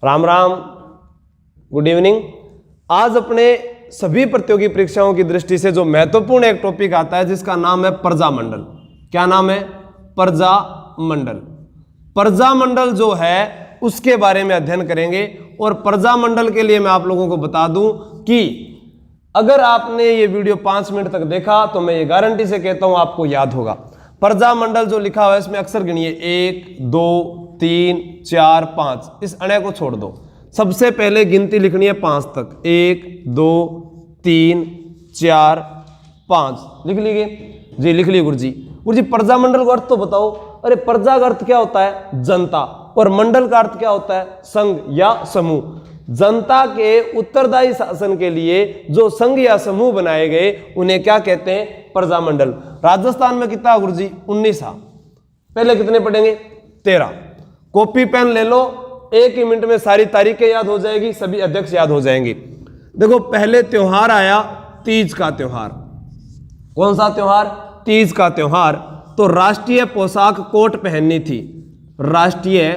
Ram Ram, good evening. आज अपने सभी प्रतियोगी परीक्षाओं की दृष्टि से जो महत्वपूर्ण एक टॉपिक आता है जिसका नाम है प्रजामंडल। क्या नाम है? प्रजामंडल। प्रजामंडल जो है उसके बारे में अध्ययन करेंगे। और प्रजामंडल के लिए मैं आप लोगों को बता दूं कि अगर आपने ये वीडियो 5 मिनट तक देखा तो मैं ये गारंटी से कहता हूं आपको याद होगा। प्रजामंडल जो लिखा हुआ है इसमें अक्षर गिनिए 1 2 3 4 5, इस अणय को छोड़ दो। सबसे पहले गिनती लिखनी है 5 तक। 1 2 3 4 5 लिख लीजिए जी, लिख लिए गुरुजी। गुरुजी प्रजामंडल का अर्थ तो बताओ। अरे प्रजा का अर्थ क्या होता है? जनता। और मंडल का अर्थ क्या होता है? संघ या समूह। जनता के उत्तरदायी शासन के लिए जो संघ या समूह बनाए गए उन्हें क्या कहते हैं? प्रजामंडल। राजस्थान में कितना गुरुजी? 19। पहले कितने पढ़ेंगे? 13। कॉपी पेन ले लो, 1 ही मिनट में सारी तारीखें याद हो जाएगी, सभी अध्यक्ष याद हो जाएंगे। देखो पहले त्योहार आया तीज का त्योहार। कौन सा त्योहार? तीज का त्योहार। तो राष्ट्रीय पोशाक कोट पहननी थी। राष्ट्रीय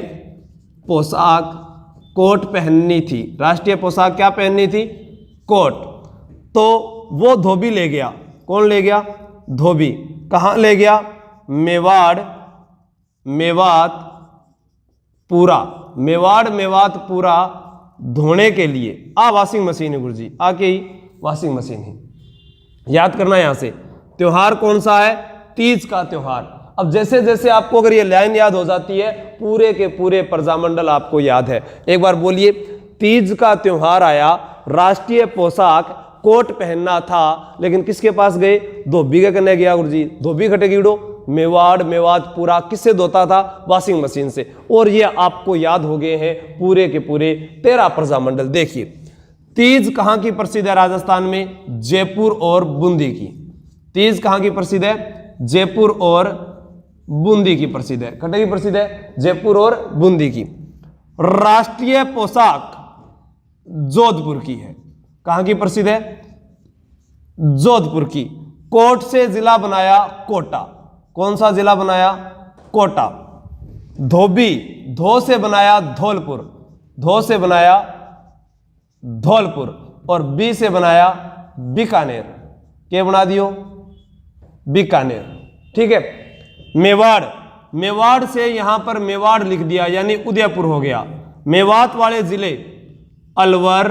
पोशाक कोट पहननी थी। राष्ट्रीय पोशाक क्या पहननी थी? कोट। तो वो धोबी ले गया। कौन ले गया? धोबी। कहां ले गया? मेवाड़ मेवातपुरा। मेवाड़ मेवातपुरा धोने के लिए। वॉशिंग मशीन है गुरुजी, आके ही वॉशिंग मशीन है। याद करना यहां से। त्योहार कौन सा है? तीज का त्योहार। अब जैसे जैसे आपको अगर ये लाइन याद हो जाती है पूरे के पूरे प्रजामंडल आपको याद है। एक बार बोलिए, तीज का त्योहार आया, राष्ट्रीय पोशाक कोट पहनना था, लेकिन किसके पास गए? धोबी के कन्ने गया गुरुजी। धोबी खटे कीड़ो मेवाड़ मेवातपुरा किससे धोता था? वॉशिंग मशीन से। और ये आपको याद हो गए हैं पूरे के पूरे 13 प्रजामंडल। देखिए तीज कहां की प्रसिद्ध है? राजस्थान में जयपुर और बूंदी की। तीज कहां की प्रसिद्ध है? जयपुर और बूंदी की प्रसिद्ध है। कटे की प्रसिद्ध है? जयपुर और बूंदी की। राष्ट्रीय पोशाक जोधपुर की है। कहां की प्रसिद्ध है? जोधपुर की। कोट से जिला बनाया कोटा। कौन सा जिला बनाया? कोटा। धोबी धो से बनाया धौलपुर। धो से बनाया धौलपुर। और बी से बनाया बीकानेर। क्या बना दियो? बीकानेर। ठीक है। मेवाड़, मेवाड़ से यहां पर मेवाड़ लिख दिया यानी उदयपुर हो गया। मेवात वाले जिले अलवर,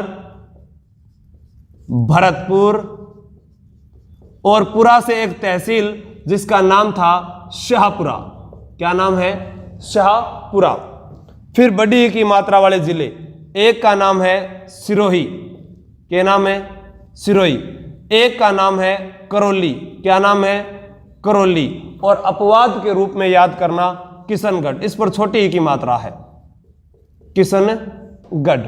भरतपुर और पुरा से एक तहसील जिसका नाम था शाहपुरा। क्या नाम है? शाहपुरा। फिर बड़ी की मात्रा वाले जिले, एक का नाम है सिरोही। क्या नाम है? सिरोही। एक का नाम है करौली। क्या नाम है? करौली। और अपवाद के रूप में याद करना किशनगढ़। इस पर छोटी ही की मात्रा है, किशनगढ़।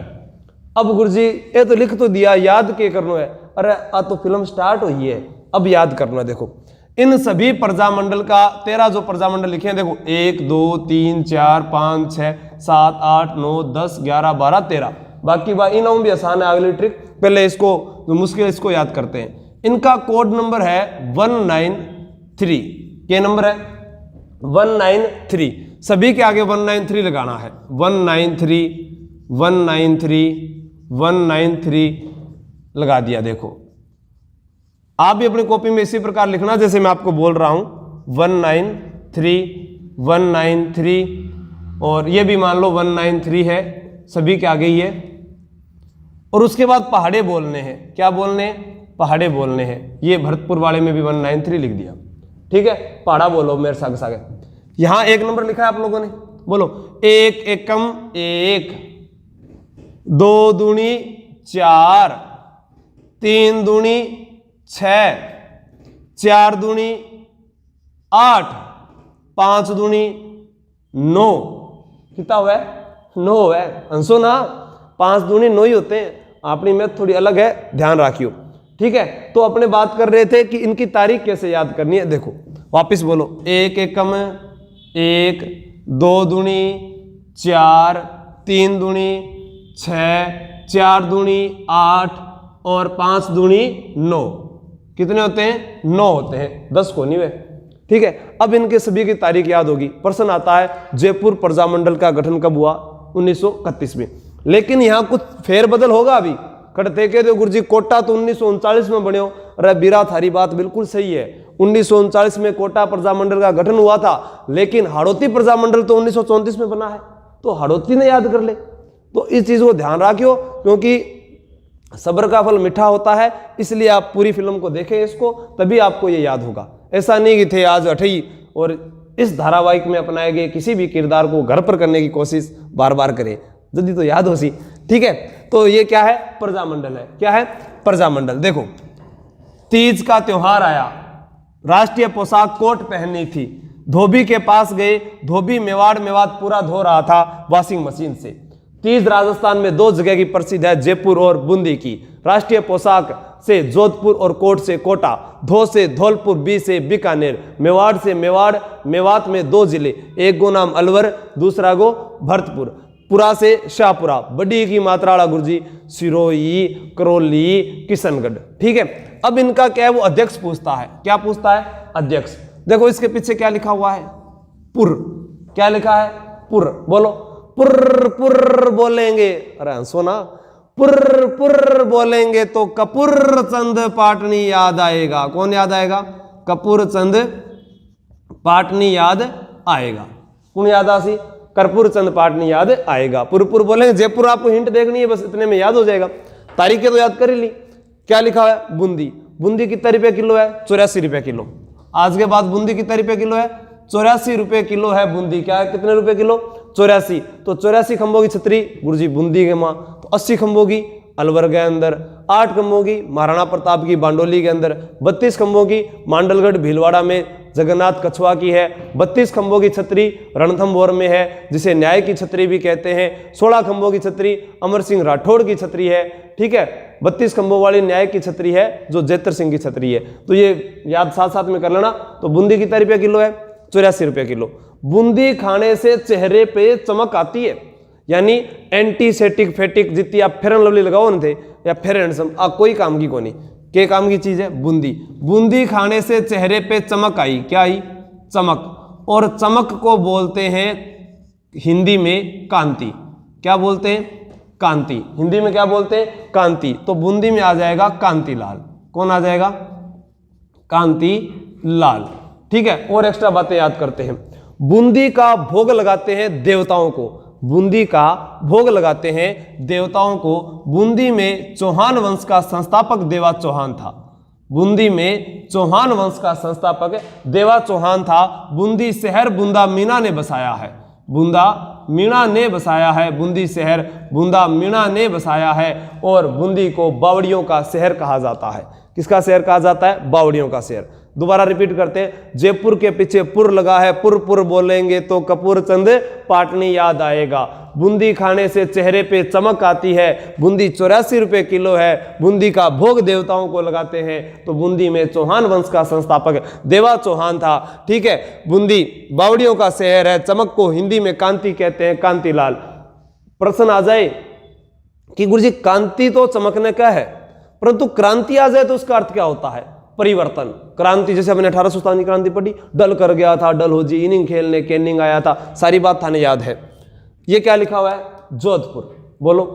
अब गुरुजी ये तो लिख तो दिया, याद के करना है? अरे तो फिल्म स्टार्ट हुई है, अब याद करना। देखो इन सभी प्रजामंडल का 13 जो प्रजामंडल लिखे हैं, देखो 1 2 3 4 5 6 7 8 9 10 11 12 13। बाकी इन भी आसान है। अगली ट्रिक पहले इसको जो मुश्किल इसको याद करते हैं। इनका कोड नंबर है 193। क्या नंबर है? 193। सभी के आगे 193 लगाना है। 193 193 193 लगा दिया। देखो आप भी अपनी कॉपी में इसी प्रकार लिखना जैसे मैं आपको बोल रहा हूं। 193 193 और ये भी मान लो 193 है, सभी के आगे ही है। और उसके बाद पहाड़े बोलने हैं। क्या बोलने हैं? पहाड़े बोलने हैं। ये भरतपुर वाले में भी 193 लिख दिया। ठीक है, पहाड़ा बोलो मेरे साथ सागे। यहां 1 नंबर लिखा है आप लोगों ने, बोलो 1 एकम 1, 2 दूनी 4, 3 दूनी 6, 4 दूनी 8, 5 दूनी 9। कितना हुआ है? 9 है। हंसो ना, 5 दूनी 9 ही होते हैं। अपनी मैथ थोड़ी अलग है, ध्यान रखियो। ठीक है, तो अपने बात कर रहे थे कि इनकी तारीख कैसे याद करनी है। देखो वापिस बोलो 1 एकम 1, 2 दूनी 4, 3 दूनी 6, 4 दूनी 8 और 5 दूनी 9। कितने होते हैं? 9 होते हैं, 10 को नहीं हुए। ठीक है, अब इनके सभी की तारीख याद होगी। प्रश्न आता है जयपुर प्रजामंडल का गठन कब हुआ? 1931 में। लेकिन यहाँ कुछ फेरबदल होगा अभी। कटते के गुरु जी कोटा तो 1939 में बने हो। अरे बीरा थारी बात बिल्कुल सही है, 1939 में कोटा प्रजामंडल का गठन हुआ था, लेकिन हाड़ौती प्रजामंडल तो 1934 में बना है, तो हाड़ौती ने याद कर ले। तो इस चीज को ध्यान रखियो, क्योंकि सब्र का फल मीठा होता है, इसलिए आप पूरी फिल्म को देखें इसको, तभी आपको ये याद होगा। ऐसा नहीं कि थे आज अठई और इस धारावाहिक में अपनाए गए किसी भी किरदार को घर पर करने की कोशिश बार बार करें, जल्दी तो याद हो सी। ठीक है, तो ये क्या है? प्रजामंडल है। क्या है? प्रजामंडल। देखो, तीज का त्योहार आया, राष्ट्रीय पोशाक कोट पहननी थी, धोबी के पास गए, धोबी मेवाड़ मेवात पूरा धो रहा था वॉशिंग मशीन से। तीज राजस्थान में 2 जगह की प्रसिद्ध है, जयपुर और बूंदी की। राष्ट्रीय पोशाक से जोधपुर और कोट से कोटा, धो से धौलपुर, बी से बीकानेर, मेवाड़ से मेवाड़, मेवात में 2 जिले, एक गो नाम अलवर, दूसरा गो भरतपुर, पुरा से शाहपुरा, बड़ी की मात्रा वाला गुरुजी सिरोही, करौली, किशनगढ़। ठीक है, अब इनका क्या है? वो अध्यक्ष पूछता है। क्या पूछता है? अध्यक्ष। देखो इसके पीछे क्या लिखा हुआ है? पुर। क्या लिखा है? पुर। बोलो, पुर पुर बोलेंगे, अरे हंसो ना, पुर पुर बोलेंगे तो कपूर चंद पाटनी याद आएगा। कौन याद आएगा? कपूर चंद पाटनी याद आएगा। कौन याद आसी? कर्पूर चंद पाटनी याद आएगा। पुरपुर बोलेंगे, जयपुर आपको हिंट देखनी है, बस इतने में याद हो जाएगा। तारीखें तो याद कर ही ली। क्या लिखा है? बूंदी। बूंदी कितने रुपए किलो है? 84 रुपए किलो। आज के बाद बूंदी कितने रुपए किलो है? 84 रुपए किलो है बूंदी। क्या है? कितने रुपए किलो? 84। तो 84 खंभों की छतरी गुरुजी बूंदी के माँ, तो 80 खंभों की अलवर के अंदर, 8 खंभों की महाराणा प्रताप की बांडोली के अंदर, 32 खंभों की मांडलगढ़ भीलवाड़ा में जगन्नाथ कछुआ की है, 32 खंभों की छतरी रणथंभौर में है, जिसे न्याय की छतरी भी कहते हैं, 16 खंभों की छतरी अमर सिंह राठौड़ की छतरी है। ठीक है, 32 खंभों वाली न्याय की छतरी है जो जैतर सिंह की छतरी है। तो ये याद साथ साथ में कर लेना। तो बूंदी कितना रुपया किलो है? 84 रुपये किलो। बूंदी खाने से चेहरे पे चमक आती है, यानी एंटीसेटिक फैटिक जितनी आप फेयर एंड लवली लगाओ न थे या फेयर हैंडसम, कोई काम की कोनी, के काम की चीज है बूंदी। बूंदी खाने से चेहरे पे चमक आई। क्या आई? चमक। और चमक को बोलते हैं हिंदी में कांति। क्या बोलते हैं? कांति। हिंदी में क्या बोलते हैं? कांति। तो बूंदी में आ जाएगा कांतिलाल। कौन आ जाएगा? कांतिलाल। ठीक है, और एक्स्ट्रा बातें याद करते हैं। बूंदी का भोग लगाते हैं देवताओं को। बूंदी का भोग लगाते हैं देवताओं को। बूंदी में चौहान वंश का संस्थापक देवा चौहान था। बूंदी में चौहान वंश का संस्थापक देवा चौहान था। बूंदी शहर बूंदा मीणा ने बसाया है। बूंदा मीणा ने बसाया है। बूंदी शहर बूंदा मीणा ने बसाया है। और बूंदी को बावड़ियों का शहर कहा जाता है। किसका शहर कहा जाता है? बावड़ियों का शहर। दोबारा रिपीट करते हैं, जयपुर के पीछे पुर लगा है, पुर पुर बोलेंगे तो कपूर चंद पाटनी याद आएगा। बूंदी खाने से चेहरे पे चमक आती है। बूंदी 84 रुपये किलो है। बूंदी का भोग देवताओं को लगाते हैं। तो बूंदी में चौहान वंश का संस्थापक देवा चौहान था। ठीक है, बूंदी बावड़ियों का शहर है। चमक को हिंदी में कांति कहते हैं, कांतिलाल। प्रश्न आ जाए कि गुरुजी कांति तो चमकने का है, परंतु क्रांति आ जाए तो उसका अर्थ क्या होता है? परिवर्तन। क्रांति जैसे हमने 1857 की क्रांति पढ़ी, डल कर गया था, डल हो जी, इनिंग खेलने कैनिंग आया था, सारी बात थाने याद है। ये क्या लिखा हुआ है? जोधपुर। बोलो,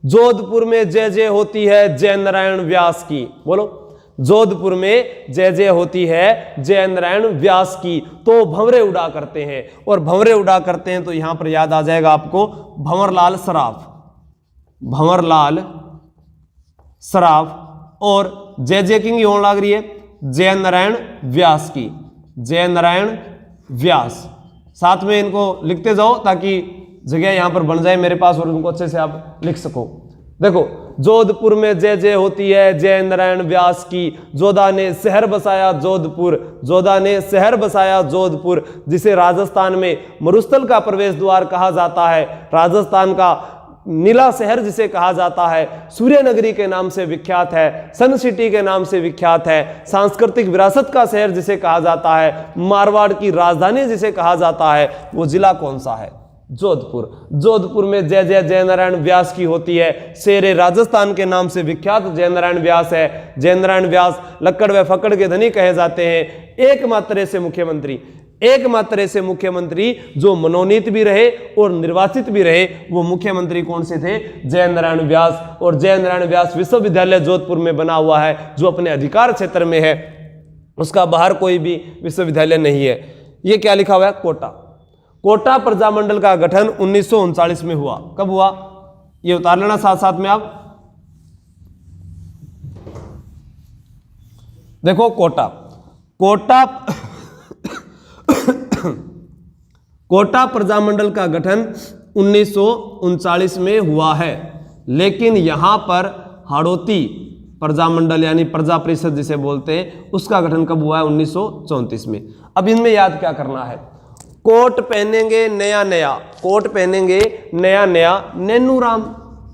जोधपुर में जय जय होती है जय नारायण व्यास की। बोलो, जोधपुर में जय जय होती है जय नारायण व्यास की। तो भंवरे उड़ा करते हैं, और भंवरे उड़ा करते हैं तो यहां पर याद आ जाएगा आपको भंवरलाल सराफ। भंवरलाल सराफ। और जय जय किंग होने लग रही है जय नारायण व्यास की। जय नारायण व्यास। साथ में इनको लिखते जाओ ताकि जगह यहां पर बन जाए मेरे पास और उनको अच्छे से आप लिख सको। देखो, जोधपुर में जय जय होती है जय नारायण व्यास की। जोधा ने शहर बसाया जोधपुर। जोधा ने शहर बसाया जोधपुर, जिसे राजस्थान में मरुस्थल का प्रवेश द्वार कहा जाता है। राजस्थान का नीला शहर जिसे कहा जाता है, सूर्य नगरी के नाम से विख्यात है, सन सिटी के नाम से विख्यात है, सांस्कृतिक विरासत का शहर जिसे कहा जाता है, मारवाड़ की राजधानी जिसे कहा जाता है, वो जिला कौन सा है? जोधपुर। जोधपुर में जय जय जय नारायण व्यास की होती है। शेरे राजस्थान के नाम से विख्यात जय नारायण व्यास है। जय नारायण व्यास लक्कड़ व फक्कड़ के धनी कहे जाते हैं। एकमात्र ऐसे मुख्यमंत्री, एकमात्र ऐसे मुख्यमंत्री जो मनोनीत भी रहे और निर्वाचित भी रहे, वो मुख्यमंत्री कौन से थे? जयनारायण व्यास। और जयनारायण व्यास विश्वविद्यालय जोधपुर में बना हुआ है, जो अपने अधिकार क्षेत्र में है, उसका बाहर कोई भी विश्वविद्यालय नहीं है। ये क्या लिखा हुआ है? कोटा। कोटा प्रजामंडल का गठन 1939 में हुआ। कब हुआ? ये उतार लेना साथ साथ में आप। देखो कोटा कोटा प्रजामंडल का गठन 1939 में हुआ है, लेकिन यहां पर हाड़ौती प्रजामंडल यानी प्रजा परिषद जिसे बोलते हैं, उसका गठन कब हुआ है? 1934 में। अब इनमें याद क्या करना है? कोट पहनेंगे नया नया, कोट पहनेंगे नया नया, नैनू राम।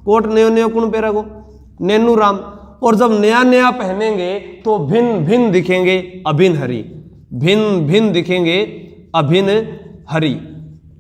कोट नयो नयो कौन पहरा को? नैनू राम। और जब नया नया पहनेंगे तो भिन्न भिन्न दिखेंगे, अभिन्न हरि। भिन्न भिन्न दिखेंगे, अभिन्न हरि।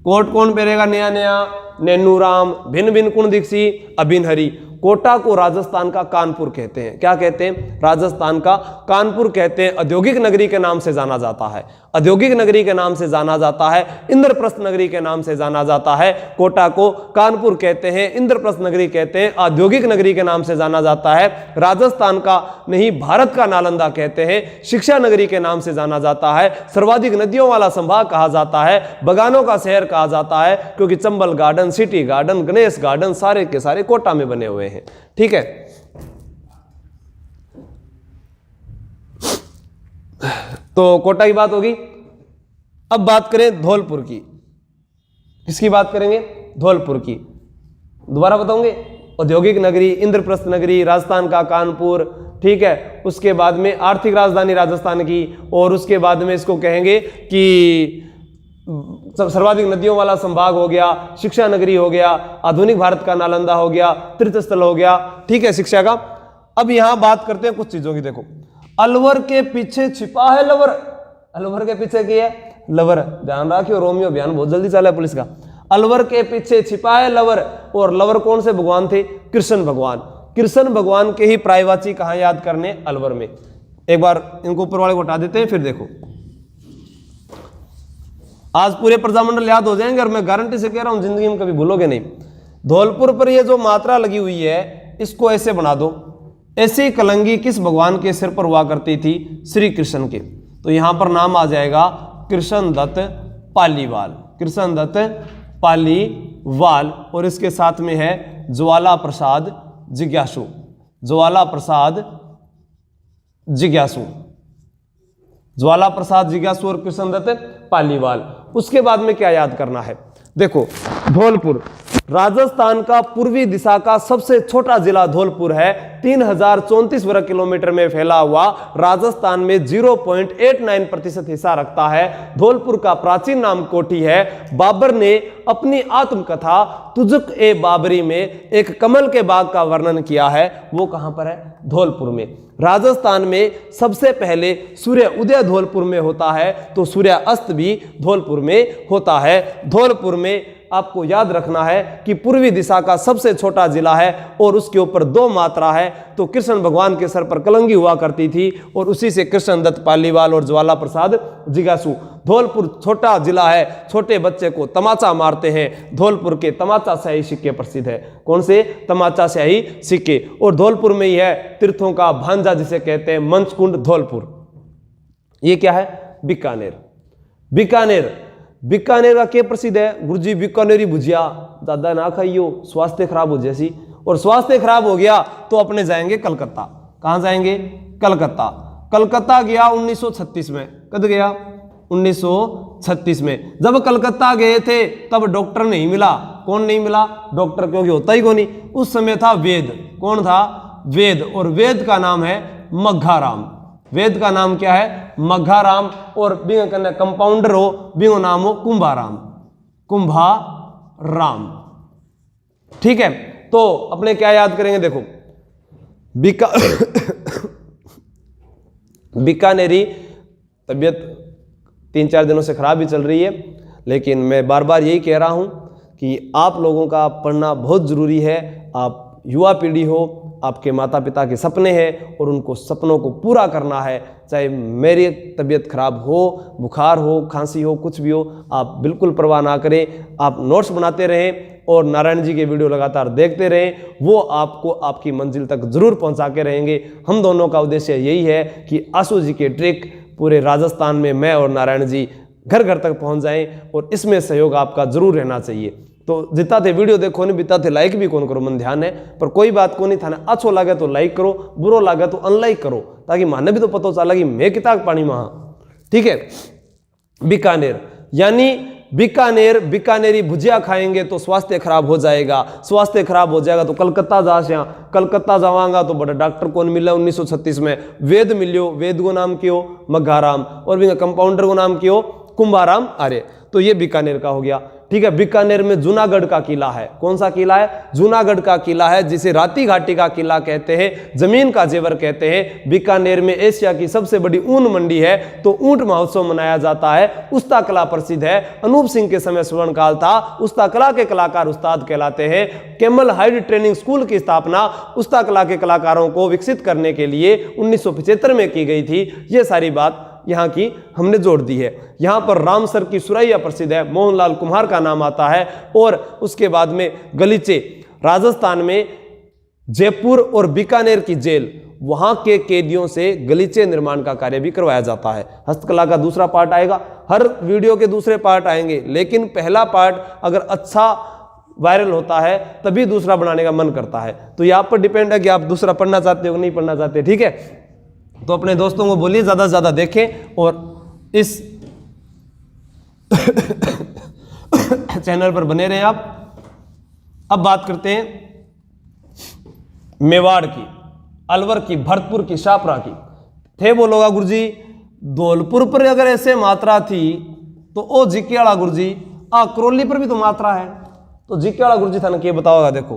कोट कौन पहनेगा नया नया? नैनू राम। भिन्न भिन्न कौन दिखसी? अभिन्न हरि। कोटा को राजस्थान का कानपुर कहते हैं। क्या कहते हैं? राजस्थान का कानपुर कहते हैं। औद्योगिक नगरी के नाम से जाना जाता है, औद्योगिक नगरी के नाम से जाना जाता है, इंद्रप्रस्थ नगरी के नाम से जाना जाता है। कोटा को कानपुर कहते हैं, इंद्रप्रस्थ नगरी कहते हैं, औद्योगिक नगरी के नाम से जाना जाता है। राजस्थान का नहीं, भारत का नालंदा कहते हैं, शिक्षा नगरी के नाम से जाना जाता है, सर्वाधिक नदियों वाला संभाग कहा जाता है, बगानों का शहर कहा जाता है, क्योंकि Chambal garden, city garden, Ganesh garden सारे के सारे कोटा में बने हुए हैं। ठीक है, तो कोटा की बात होगी। अब बात करें धौलपुर की। किसकी बात करेंगे? धौलपुर की। दोबारा बताऊंगे, औद्योगिक नगरी, इंद्रप्रस्थ नगरी, राजस्थान का कानपुर, ठीक है। उसके बाद में आर्थिक राजधानी राजस्थान की, और उसके बाद में इसको कहेंगे कि सर्वाधिक नदियों वाला संभाग हो गया, शिक्षा नगरी हो गया, आधुनिक भारत का नालंदा हो गया, तीर्थस्थल हो गया, ठीक है, शिक्षा का। अब यहां बात करते हैं कुछ चीजों की। देखो, अलवर के पीछे छिपा है लवर। अलवर के पीछे की है लवर। ध्यान रखियो, रोमियो अभियान बहुत जल्दी चला है पुलिस का। अलवर के पीछे छिपा है लवर। और लवर कौन से भगवान थे? कृष्ण भगवान। कृष्ण भगवान के ही प्रायवाची कहां याद करने? अलवर में। एक बार इनको ऊपर वाले को हटा देते हैं, फिर देखो आज पूरे प्रजामंडल याद हो जाएंगे, और मैं गारंटी से कह रहा हूं जिंदगी में कभी भूलोगे नहीं। धौलपुर पर ये जो मात्रा लगी हुई है, इसको ऐसे बना दो। ऐसी कलंगी किस भगवान के सिर पर हुआ करती थी? श्री कृष्ण के। तो यहां पर नाम आ जाएगा कृष्ण दत्त पालीवाल। कृष्ण दत्त पालीवाल। और इसके साथ में है ज्वाला प्रसाद जिज्ञासु। ज्वाला प्रसाद जिज्ञासु। ज्वाला प्रसाद जिज्ञासु और कृष्ण दत्त पालीवाल। उसके बाद में क्या याद करना है? देखो, धौलपुर राजस्थान का पूर्वी दिशा का सबसे छोटा जिला धौलपुर है। 3034 वर्ग किलोमीटर में फैला हुआ राजस्थान में 0.89% हिस्सा रखता है। धौलपुर का प्राचीन नाम कोठी है। बाबर ने अपनी आत्मकथा तुजुक ए बाबरी में एक कमल के बाग का वर्णन किया है। वो कहां पर है? धौलपुर में। राजस्थान में सबसे पहले सूर्य उदय धौलपुर में होता है, तो सूर्य अस्त भी धौलपुर में होता है। धौलपुर में आपको याद रखना है कि पूर्वी दिशा का सबसे छोटा जिला है, और उसके ऊपर 2 मात्रा है। तो कृष्ण भगवान के सर पर कलंगी हुआ करती थी, और उसी से कृष्ण दत्त पालीवाल और ज्वाला प्रसाद जिज्ञासु। धौलपुर छोटा जिला है, छोटे बच्चे को तमाचा मारते हैं। धौलपुर के तमाचा स्याही सिक्के प्रसिद्ध है। कौन से? तमाचा स्याही सिक्के। और धौलपुर में ही है तीर्थों का भांजा जिसे कहते हैं, मंचकुंड धौलपुर। ये क्या है? बीकानेर। बीकानेर, बीकानेर का क्या प्रसिद्ध है? गुरुजी बीकानेरी भुजिया ज्यादा ना खाइयो, स्वास्थ्य खराब हो जैसी। और स्वास्थ्य खराब हो गया तो अपने जाएंगे कलकत्ता। कहां जाएंगे? कलकत्ता। कलकत्ता गया 1936 में। कब गया? 1936 में। जब कलकत्ता गए थे तब डॉक्टर नहीं मिला। कौन नहीं मिला? डॉक्टर, क्योंकि होता ही कोनी। उस समय था वेद। कौन था? वेद। और वेद का नाम है मघाराम। वेद का नाम क्या है? मघाराम। और बिंग कन्या कंपाउंडर हो, बिंगो नाम हो कुंभाराम। कुंभाराम, ठीक है। तो अपने क्या याद करेंगे? देखो, बीकानेरी तबीयत 3-4 दिनों से खराब ही चल रही है, लेकिन मैं बार बार यही कह रहा हूं कि आप लोगों का पढ़ना बहुत जरूरी है। आप युवा पीढ़ी हो, आपके माता पिता के सपने हैं और उनको सपनों को पूरा करना है, चाहे मेरी तबीयत खराब हो, बुखार हो, खांसी हो, कुछ भी हो, आप बिल्कुल परवाह ना करें। आप नोट्स बनाते रहें और नारायण जी के वीडियो लगातार देखते रहें, वो आपको आपकी मंजिल तक जरूर पहुंचा के रहेंगे। हम दोनों का उद्देश्य यही है कि आशु जी के ट्रिक पूरे राजस्थान में मैं और नारायण जी घर घर तक पहुंच जाएं, और इसमें सहयोग आपका जरूर रहना चाहिए। तो जितना थे वीडियो देखो नहीं, बिता थे लाइक भी कौन करो, मन ध्यान है, पर कोई बात को नहीं था। अच्छो लगे तो लाइक करो, बुरो लगे तो अनलाइक करो, ताकि माने भी तो पता चला कि मैं किताब पानी महा। ठीक है। बीकानेर, यानी बीकानेरी भुजिया खाएंगे तो स्वास्थ्य खराब हो जाएगा, स्वास्थ्य खराब हो जाएगा तो कलकत्ता जा से, कलकत्ता जावांगा तो बड़ा डॉक्टर कौन मिला 1936 में, वेद मिलियो, वेद को नाम क्यों मघाराम, और भी कंपाउंडर को नाम क्यों कुंभाराम आर्य। तो ये बीकानेर का हो गया। ठीक है। बीकानेर में जूनागढ़ का किला है। कौन सा किला है? जूनागढ़ का किला है, जिसे राती घाटी का किला कहते हैं, जमीन का जेवर कहते हैं। बीकानेर में एशिया की सबसे बड़ी ऊन मंडी है, तो ऊंट महोत्सव मनाया जाता है। उस्ता कला प्रसिद्ध है। अनूप सिंह के समय स्वर्ण काल था। उस्ता कला के कलाकार उस्ताद कहलाते हैं। कैमल हाइड ट्रेनिंग स्कूल की स्थापना उस्ता कला के कलाकारों को विकसित करने के लिए 1975 में की गई थी। ये सारी बात यहाँ की हमने जोड़ दी है। यहाँ पर रामसर की सुरैया प्रसिद्ध है, मोहनलाल कुम्हार का नाम आता है। और उसके बाद में गलीचे, राजस्थान में जयपुर और बीकानेर की जेल, वहाँ के कैदियों से गलीचे निर्माण का कार्य भी करवाया जाता है। हस्तकला का दूसरा पार्ट आएगा, हर वीडियो के दूसरे पार्ट आएंगे, लेकिन पहला पार्ट अगर अच्छा वायरल होता है तभी दूसरा बनाने का मन करता है। तो ये आप पर डिपेंड है कि आप दूसरा पढ़ना चाहते हो कि नहीं पढ़ना चाहते। ठीक है। तो अपने दोस्तों को बोलिए ज़्यादा से ज़्यादा देखें और इस चैनल पर बने रहें आप। अब बात करते हैं मेवाड़ की, अलवर की, भरतपुर की, शाहपुरा की। थे बोलोगा गुरुजी धौलपुर पर अगर ऐसे मात्रा थी तो ओ जिकेवाड़ा गुरुजी करौली पर भी तो मात्रा है। तो जिकेवाड़ा गुरुजी था ना, क्या बताओगा? देखो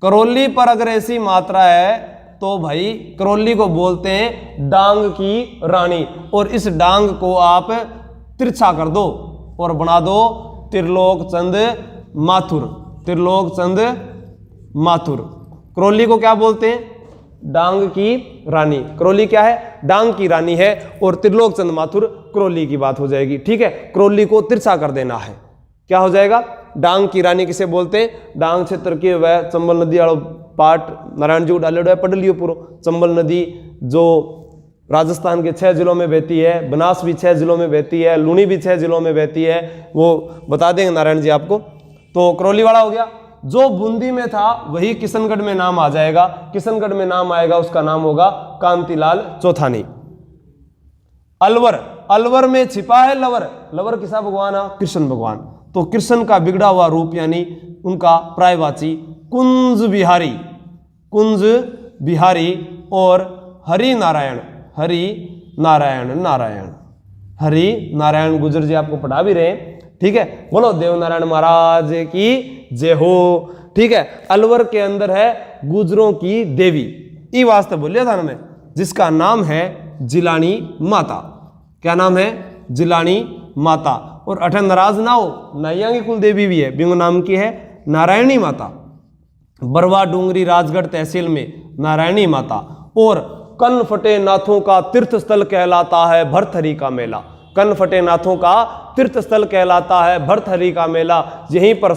करौली पर अगर ऐसी मात्रा है तो भाई करौली को बोलते हैं डांग की रानी, और इस डांग को आप तिरछा कर दो और बना दो त्रिलोक चंद माथुर। त्रिलोक चंद माथुर करौली को क्या बोलते हैं? डांग की रानी। करौली क्या है? डांग की रानी है, और त्रिलोक चंद माथुर करौली की बात हो जाएगी। ठीक है। करौली को तिरछा कर देना है, क्या हो जाएगा? डांग की रानी किसे बोलते हैं? डांग क्षेत्र के वह चंबल नदी वालों पार्ट नारायण जी को डाले है, पढ़ लियो पूरा। चंबल नदी जो राजस्थान के 6 जिलों में बहती है, बनास भी 6 जिलों में बहती है, लूनी भी 6 जिलों में बहती है, वो बता देंगे नारायण जी आपको। तो करौली वाला हो गया। जो बूंदी में था वही किशनगढ़ में नाम आ जाएगा। किशनगढ़ में नाम आएगा, उसका नाम होगा कांतिलाल चौथानी। अलवर में छिपा है लवर। लवर किसा भगवान है? कृष्ण भगवान। तो कृष्ण का बिगड़ा हुआ रूप यानी उनका प्रायवाची कुंज बिहारी और हरि नारायण गुजर जी आपको पढ़ा भी रहे हैं। ठीक है। बोलो देव नारायण महाराज की जय हो। ठीक है। अलवर के अंदर है गुजरों की देवी, ई वास्ते बोलिया था ना मैं, जिसका नाम है जिलानी माता। क्या नाम है? जिलानी माता। और अठे नाराज ना हो, नाइया की कुल देवी भी है, बिंगो नाम की है नारायणी माता। बरवा डूंगरी राजगढ़ तहसील में नारायणी माता। और कन फटे नाथों का तीर्थ स्थल कहलाता है भरथरी का मेला। कन फटे नाथों का तीर्थ स्थल कहलाता है भरथरी का मेला। यहीं पर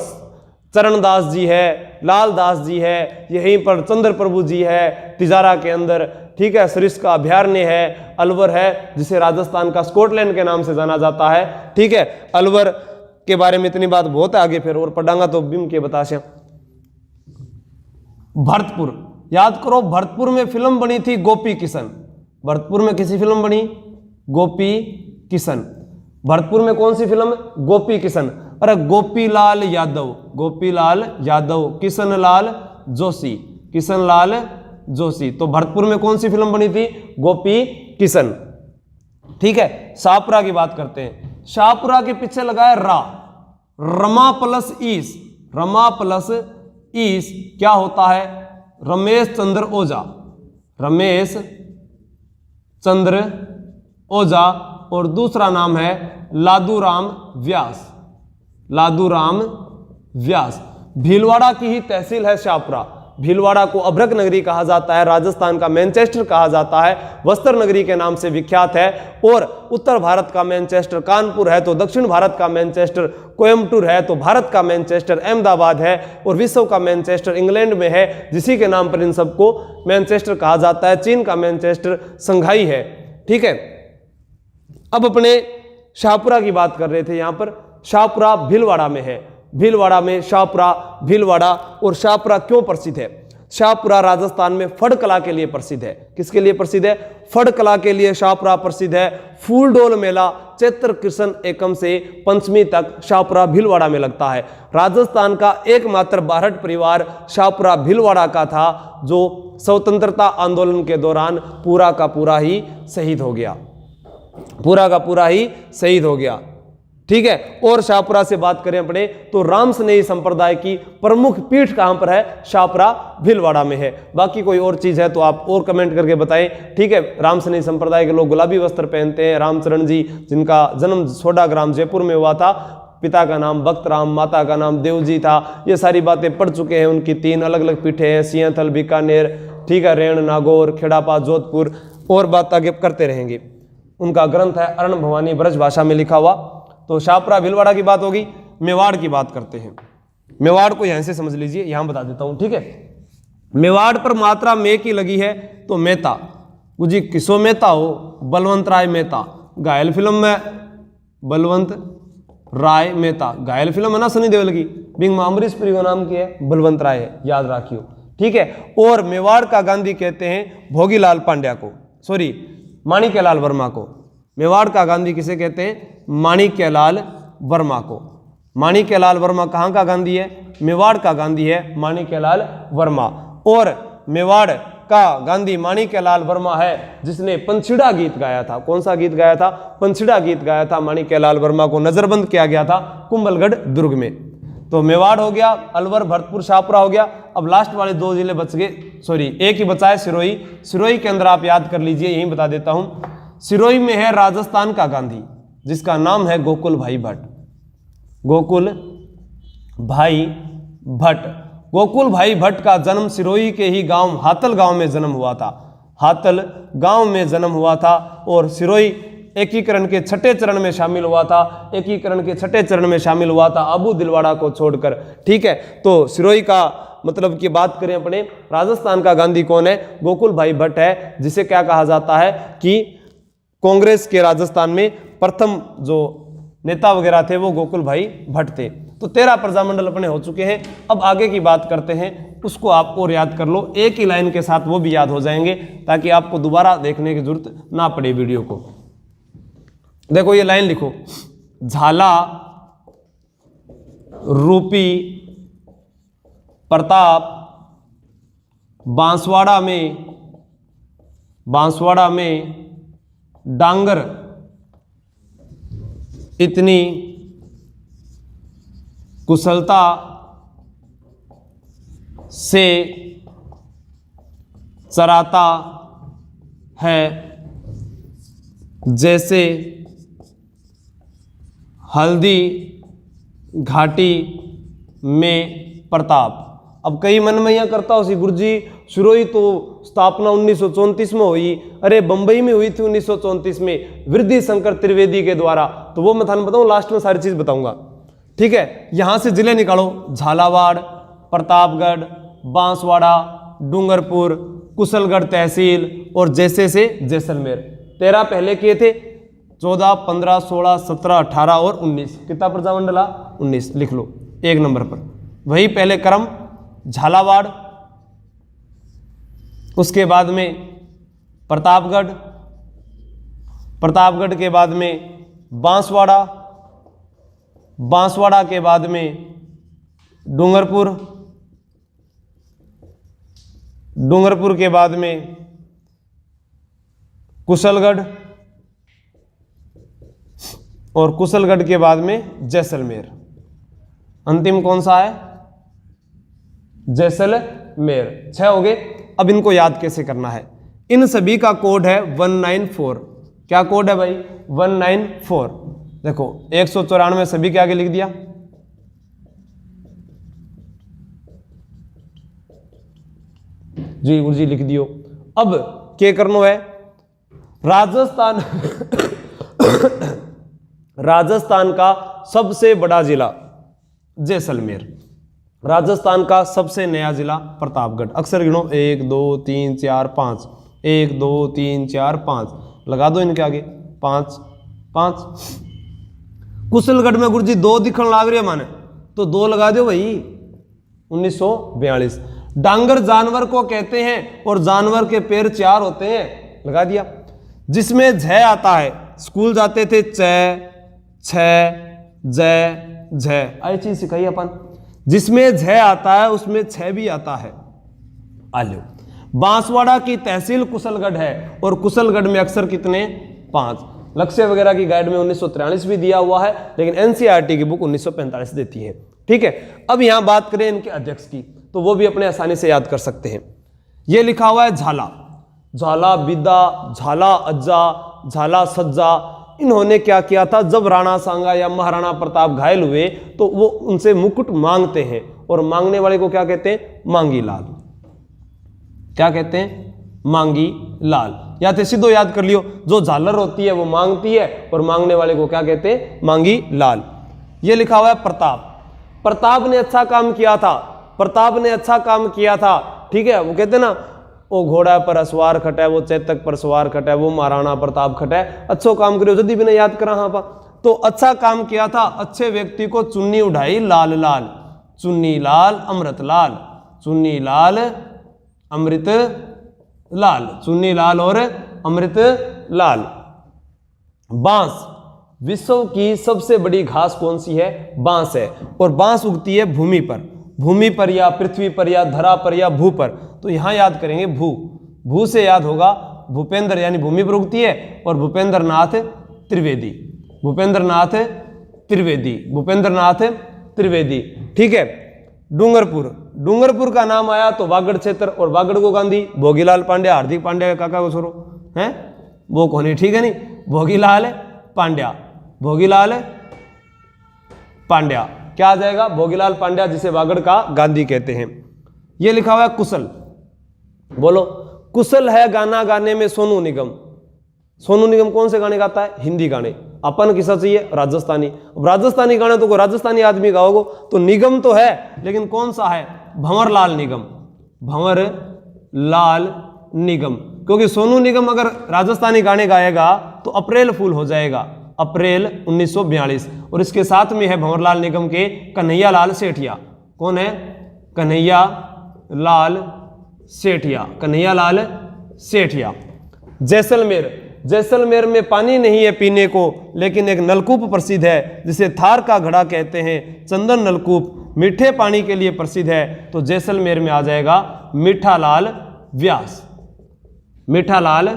चरणदास जी है, लालदास जी है, यहीं पर चंद्र प्रभु जी है तिजारा के अंदर। ठीक है। सरिस्का का अभयारण्य है, अलवर है, जिसे राजस्थान का स्कॉटलैंड के नाम से जाना जाता है। ठीक है। अलवर के बारे में इतनी बात बहुत है, आगे फिर और पढ़ांगा तो बिम के बताशा। भरतपुर, याद करो, भरतपुर में फिल्म बनी थी गोपी किशन। भरतपुर में किसी फिल्म बनी? गोपी किशन। भरतपुर में कौन सी फिल्म? गोपी किशन। अरे गोपीलाल यादव, किशनलाल जोशी। तो भरतपुर में कौन सी फिल्म बनी थी? गोपी किशन। ठीक है। शाहपुरा की बात करते हैं। शाहपुरा के पीछे लगाया रा, रमा प्लस ईस क्या होता है? रमेश चंद्र ओझा। और दूसरा नाम है लादूराम व्यास। भीलवाड़ा की ही तहसील है शाहपुरा। भीलवाड़ा को अभ्रक नगरी कहा जाता है, राजस्थान का मैनचेस्टर कहा जाता है, वस्त्र नगरी के नाम से विख्यात है। और उत्तर भारत का मैनचेस्टर कानपुर है, तो दक्षिण भारत का मैनचेस्टर कोयम्बटूर है, तो भारत का मैनचेस्टर अहमदाबाद है, और विश्व का मैनचेस्टर इंग्लैंड में है, जिसी के नाम पर इन सबको मैनचेस्टर कहा जाता है। चीन का मैनचेस्टर संघाई है। ठीक है, अब अपने शाहपुरा की बात कर रहे थे। यहां पर शाहपुरा भीलवाड़ा में है, भीलवाड़ा में शाहपुरा, भीलवाड़ा। और शाहपुरा क्यों प्रसिद्ध है? शाहपुरा राजस्थान में फड़ कला के लिए प्रसिद्ध है। किसके लिए प्रसिद्ध है? फड़ कला के लिए शाहपुरा प्रसिद्ध है। फूलडोल मेला चैत्र कृष्ण एकम से पंचमी तक शाहपुरा भीलवाड़ा में लगता है। राजस्थान का एकमात्र बारहट परिवार शाहपुरा भीलवाड़ा का था, जो स्वतंत्रता आंदोलन के दौरान पूरा का पूरा ही शहीद हो गया, पूरा का पूरा ही शहीद हो गया। ठीक है, और शाहपुरा से बात करें अपने तो रामसनेही संप्रदाय की प्रमुख पीठ कहां पर है? शाहपुरा भीलवाड़ा में है। बाकी कोई और चीज है तो आप और कमेंट करके बताएं। ठीक है, रामसनेही संप्रदाय के लोग गुलाबी वस्त्र पहनते हैं। रामचरण जी, जिनका जन्म सोडाग्राम जयपुर में हुआ था, पिता का नाम भक्त राम, माता का नाम देवजी था। ये सारी बातें पढ़ चुके हैं। उनकी 3 अलग अलग पीठें हैं, सिंहथल, बीकानेर, ठीक है, रेण, नागौर, खेड़ापा, जोधपुर, और बात आगे करते रहेंगे। उनका ग्रंथ है अरण भवानी ब्रज भाषा में लिखा हुआ। तो शाहपुरा भीलवाड़ा की बात होगी। मेवाड़ की बात करते हैं। मेवाड़ को यहां से समझ लीजिए, यहां बता देता हूं। ठीक है, मेवाड़ पर मात्रा में की लगी है तो मेहता, जी किसो मेहता हो, बलवंत राय मेहता। घायल फिल्म में बलवंत राय मेहता, घायल फिल्म है ना सनी देओल की, बिंग में अमरीश पुरी का नाम क्या है? बलवंत राय है, याद रखियो। ठीक है, और मेवाड़ का गांधी कहते हैं भोगीलाल पांड्या को, सॉरी माणिक्यलाल वर्मा को। मेवाड़ का गांधी किसे कहते हैं? माणिक्यलाल वर्मा को। माणिक्यलाल वर्मा कहाँ का गांधी है? मेवाड़ का गांधी है माणिक्यलाल वर्मा। और मेवाड़ का गांधी माणिक्यलाल वर्मा है, जिसने पंछिड़ा गीत गाया था। कौन सा गीत गाया था? पंछिड़ा गीत गाया था। माणिक्यलाल वर्मा को नजरबंद किया गया था कुंभलगढ़ दुर्ग में। तो मेवाड़ हो गया, अलवर, भरतपुर, शाहपुरा हो गया। अब लास्ट वाले 2 जिले बच गए, सॉरी एक ही बचा है, सिरोही। सिरोही के अंदर आप याद कर लीजिए, यही बता देता हूं। सिरोही में है राजस्थान का गांधी, जिसका नाम है गोकुल भाई भट्ट। गोकुल भाई भट्ट। गोकुल भाई भट्ट का जन्म सिरोही के ही गांव हातल गांव में जन्म हुआ था। हातल गांव में जन्म हुआ था। और सिरोही एकीकरण के 6ठे चरण में शामिल हुआ था। एकीकरण के 6ठे चरण में शामिल हुआ था अबू दिलवाड़ा को छोड़कर। ठीक है, तो सिरोही का मतलब की बात करें अपने, राजस्थान का गांधी कौन है? गोकुल भाई भट्ट है, जिसे क्या कहा जाता है कि कांग्रेस के राजस्थान में प्रथम जो नेता वगैरह थे वो गोकुल भाई भट्ट थे। तो 13 प्रजामंडल अपने हो चुके हैं। अब आगे की बात करते हैं, उसको आप और याद कर लो, एक ही लाइन के साथ वो भी याद हो जाएंगे, ताकि आपको दोबारा देखने की जरूरत ना पड़े वीडियो को। देखो ये लाइन लिखो, झाला, रूपी, प्रताप, बांसवाड़ा में डांगर, इतनी कुशलता से चराता है जैसे हल्दी घाटी में प्रताप। अब कई मन में यह करता हो सी गुरुजी सिरोही तो स्थापना 1934 में हुई, अरे बंबई में हुई थी 1934 में वृद्धि शंकर त्रिवेदी के द्वारा। तो वो मैं थाने बताऊं, लास्ट में सारी चीज बताऊंगा। ठीक है, यहां से जिले निकालो, झालावाड़, प्रतापगढ़, बांसवाड़ा, डूंगरपुर, कुशलगढ़ तहसील और जैसे से जैसलमेर। 13 पहले किए थे, 14, 15, 16, 17, 18 और 19। कितना प्रजामंडला? 19 लिख लो 1 नंबर पर। वही पहले क्रम, झालावाड़, उसके बाद में प्रतापगढ़, प्रतापगढ़ के बाद में बांसवाड़ा, बांसवाड़ा के बाद में डूंगरपुर, डूंगरपुर के बाद में कुशलगढ़ और कुशलगढ़ के बाद में जैसलमेर। अंतिम कौन सा है? जैसलमेर। 6 हो गए। अब इनको याद कैसे करना है? इन सभी का कोड है 194। क्या कोड है भाई? 194। देखो 194 सभी के आगे लिख दिया, जी गुरु जी लिख दियो। अब क्या करना है, राजस्थान राजस्थान का सबसे बड़ा जिला जैसलमेर, राजस्थान का सबसे नया जिला प्रतापगढ़। अक्सर गिनो 1 2 3 4 5, 1 2 3 4 5, लगा दो इनके आगे 5 5। कुशलगढ़ में गुरुजी 2 दिखण लाग रही है माने, तो 2 लगा दो भाई। 1942। डांगर जानवर को कहते हैं और जानवर के पैर 4 होते हैं, लगा दिया। जिसमें झ आता है, स्कूल जाते थे च छ ज झ, आई चीज सिखाई अपन। जिसमें झ आता है उसमें छ भी आता है। आलो, बांसवाड़ा की तहसील कुशलगढ़ है और कुशलगढ़ में अक्षर कितने 5। लक्ष्य वगैरह की गाइड में 1943 भी दिया हुआ है, लेकिन एनसीईआरटी की बुक 1945 देती है। ठीक है, अब यहां बात करें इनके अध्यक्ष की, तो वो भी अपने आसानी से याद कर सकते हैं। ये लिखा हुआ है झाला, झाला बिदा, झाला अज्जा, झाला सज्जा। इन्होंने क्या किया था, जब राणा सांगा या महाराणा प्रताप घायल हुए तो वो उनसे मुकुट मांगते हैं, और मांगने वाले को क्या कहते हैं, मांगी लाल। क्या कहते हैं, मांगी लाल। या तो सीधो याद कर लियो, जो झालर होती है वो मांगती है, और मांगने वाले को क्या कहते हैं, मांगी लाल। ये लिखा हुआ है प्रताप, प्रताप ने अच्छा काम किया था, प्रताप ने अच्छा काम किया था। ठीक है, वो कहते ना, वो घोड़ा पर सवार खटा है, वो चेतक पर सवार खटा है, वो महाराणा प्रताप खटा है। अच्छो काम करो, जल्दी भी नहीं याद करा। हाँ पा तो अच्छा काम किया था, अच्छे व्यक्ति को चुन्नी उठाई लाल लाल, चुन्नी लाल अमृत लाल, चुन्नी लाल अमृत लाल, चुन्नी लाल और अमृत लाल। बांस, विश्व की सबसे बड़ी घास कौन सी है, बांस है, और बांस उगती है भूमि पर, भूमि पर या पृथ्वी पर या धरा पर या भू पर। तो यहां याद करेंगे भू, भू से याद होगा भूपेंद्र, यानी भूमि पर उगती है, और भूपेंद्र नाथ त्रिवेदी, भूपेंद्र नाथ त्रिवेदी, भूपेंद्र नाथ त्रिवेदी। ठीक है, डूंगरपुर, डूंगरपुर का नाम आया तो वागड़ क्षेत्र, और वागड़ को गांधी भोगीलाल पांड्या, हार्दिक पांड्या का काका को छोरो हैं वो कौन है, ठीक है नहीं, भोगीलाल पांड्या, भोगीलाल पांड्या क्या आ जाएगा, भोगीलाल पांड्या, जिसे वागड़ का गांधी कहते हैं। यह लिखा हुआ है कुशल, बोलो कुशल है गाना गाने में सोनू निगम। सोनू निगम कौन से गाने गाता है, हिंदी गाने। अपन किसा चाहिए, राजस्थानी। अब राजस्थानी गाने तो कोई राजस्थानी आदमी गाओगे, तो निगम तो है, लेकिन कौन सा है, भंवर लाल निगम, भंवर लाल निगम। क्योंकि सोनू निगम अगर राजस्थानी गाने गाएगा तो अप्रैल फूल हो जाएगा, अप्रैल 1942। और इसके साथ में है भंवरलाल निगम के कन्हैया लाल सेठिया। कौन है, कन्हैया लाल सेठिया, कन्हैया लाल सेठिया। जैसलमेर, जैसलमेर में पानी नहीं है पीने को, लेकिन एक नलकूप प्रसिद्ध है जिसे थार का घड़ा कहते हैं, चंदन नलकूप, मीठे पानी के लिए प्रसिद्ध है। तो जैसलमेर में आ जाएगा मीठालाल व्यास, मीठालाल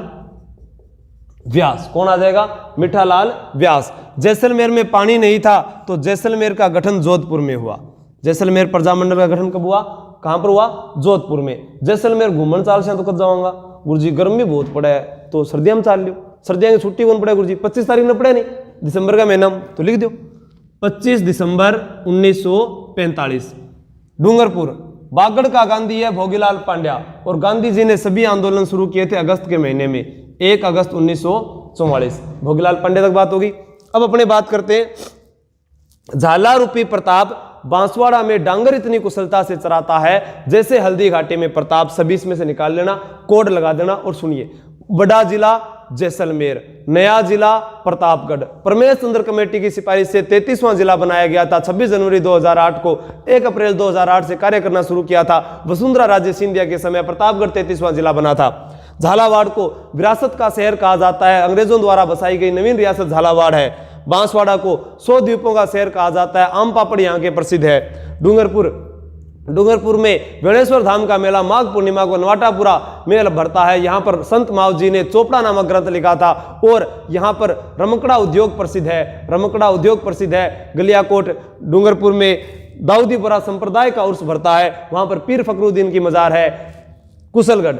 व्यास। कौन आ जाएगा, मीठालाल व्यास। जैसलमेर में पानी नहीं था तो जैसलमेर का गठन जोधपुर में हुआ। जैसलमेर प्रजामंडल का गठन कब हुआ, कहां पर हुआ, जोधपुर में। जैसलमेर घूमन चाल से तो कब जाऊंगा, गुरुजी गर्मी बहुत पड़ा है तो सर्दियां में चाल लियो। सर्दियां की छुट्टी कौन पड़ा गुरुजी, 25 तारीख में पड़े नहीं, दिसंबर का महीना, तो लिख दो 25 दिसंबर 1945। डूंगरपुर, बागड़ का गांधी है भोगीलाल पांड्या, और गांधी जी ने सभी आंदोलन शुरू किए थे अगस्त के महीने में, 1 अगस्त 1944। भोगीलाल पांड्या तक बात होगी। अब अपने बात करते हैं झाला रूपी प्रताप। बांसवाड़ा में डांगर इतनी कुशलता से चराता है जैसे हल्दी घाटी में प्रताप। सभी इसमें से निकाल लेना, कोड लगा देना और सुनिए। बड़ा जिला जैसलमेर, नया जिला प्रतापगढ़। प्रमेश चंद्र कमेटी की सिफारिश से 33वां जिला बनाया गया था। 26 जनवरी 2008 को 1 अप्रैल 2008 से कार्य करना शुरू किया था। वसुंधरा राजे सिंधिया के समय प्रतापगढ़ 33वां जिला बना था। झालावाड़ को विरासत का शहर कहा जाता है, अंग्रेजों द्वारा बसाई गई नवीन रियासत झालावाड़ है। बांसवाड़ा को 100 द्वीपों का शहर कहा जाता है। आम पापड़ यहाँ के प्रसिद्ध है। डूंगरपुर में वेणेश्वर धाम का मेला माघ पूर्णिमा को नवाटापुरा मेल भरता है। यहाँ पर संत माव जी ने चोपड़ा नामक ग्रंथ लिखा था। और यहाँ पर रमकड़ा उद्योग प्रसिद्ध है, रमकड़ा उद्योग प्रसिद्ध है। गलियाकोट डूंगरपुर में दाऊदीपुरा संप्रदाय का उर्स भरता है, वहां पर पीर फखरुद्दीन की मजार है। कुशलगढ़,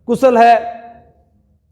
कुशल है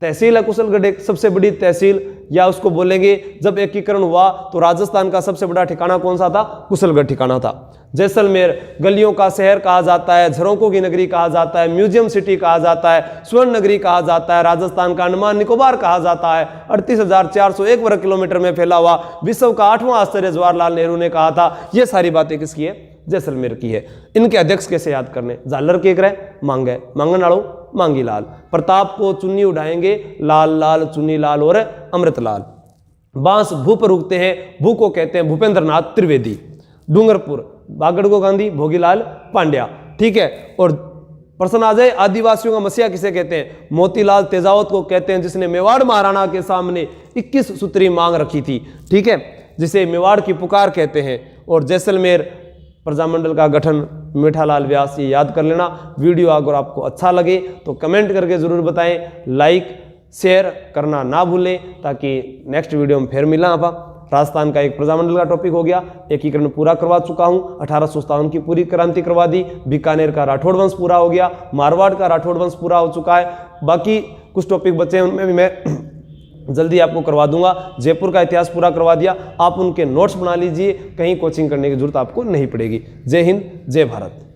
तहसील है कुशलगढ़ एक सबसे बड़ी तहसील, या उसको बोलेंगे जब एकीकरण हुआ तो राजस्थान का सबसे बड़ा ठिकाना कौन सा था? कुशलगढ़ ठिकाना था। जैसलमेर गलियों का शहर कहा जाता है, झरोकों की नगरी कहा जाता है, म्यूजियम सिटी कहा जाता है, स्वर्ण नगरी कहा जाता है, राजस्थान का अंडमान निकोबार कहा जाता है। 38,401 वर्ग किलोमीटर में फैला हुआ विश्व का 8वां आश्चर्य जवाहरलाल नेहरू ने कहा था। ये सारी बातें किसकी है? जैसलमेर की है। इनके अध्यक्ष कैसे याद करने? झालर के रहे मांगे मांगन आड़ो मांगी लाल, प्रताप को चुन्नी उड़ाएंगे लाल लाल चुन्नी लाल और अमृत लाल। बांस भू पर उगते हैं, भू को कहते हैं भूपेंद्र नाथ त्रिवेदी। डूंगरपुर बागड़गो गांधी भोगीलाल पांड्या, ठीक है। और प्रश्न आ जाए आदिवासियों का मसीहा किसे कहते हैं? मोतीलाल तेजावत को कहते हैं, जिसने मेवाड़ महाराणा के सामने 21 सूत्री मांग रखी थी, ठीक है, जिसे मेवाड़ की पुकार कहते हैं। और जैसलमेर प्रजामंडल का गठन मीठालाल व्यास, ये याद कर लेना। वीडियो अगर आपको अच्छा लगे तो कमेंट करके जरूर बताएं, लाइक शेयर करना ना भूलें, ताकि नेक्स्ट वीडियो में फिर मिला। आप राजस्थान का एक प्रजामंडल का टॉपिक हो गया, एकीकरण पूरा करवा चुका हूं, 1857 की पूरी क्रांति करवा दी, बीकानेर का राठौड़ वंश पूरा हो गया, मारवाड़ का राठौड़ वंश पूरा हो चुका है, बाकी कुछ टॉपिक बचे हैं उनमें भी मैं जल्दी आपको करवा दूंगा। जयपुर का इतिहास पूरा करवा दिया, आप उनके नोट्स बना लीजिए, कहीं कोचिंग करने की जरूरत आपको नहीं पड़ेगी। जय हिंद, जय भारत।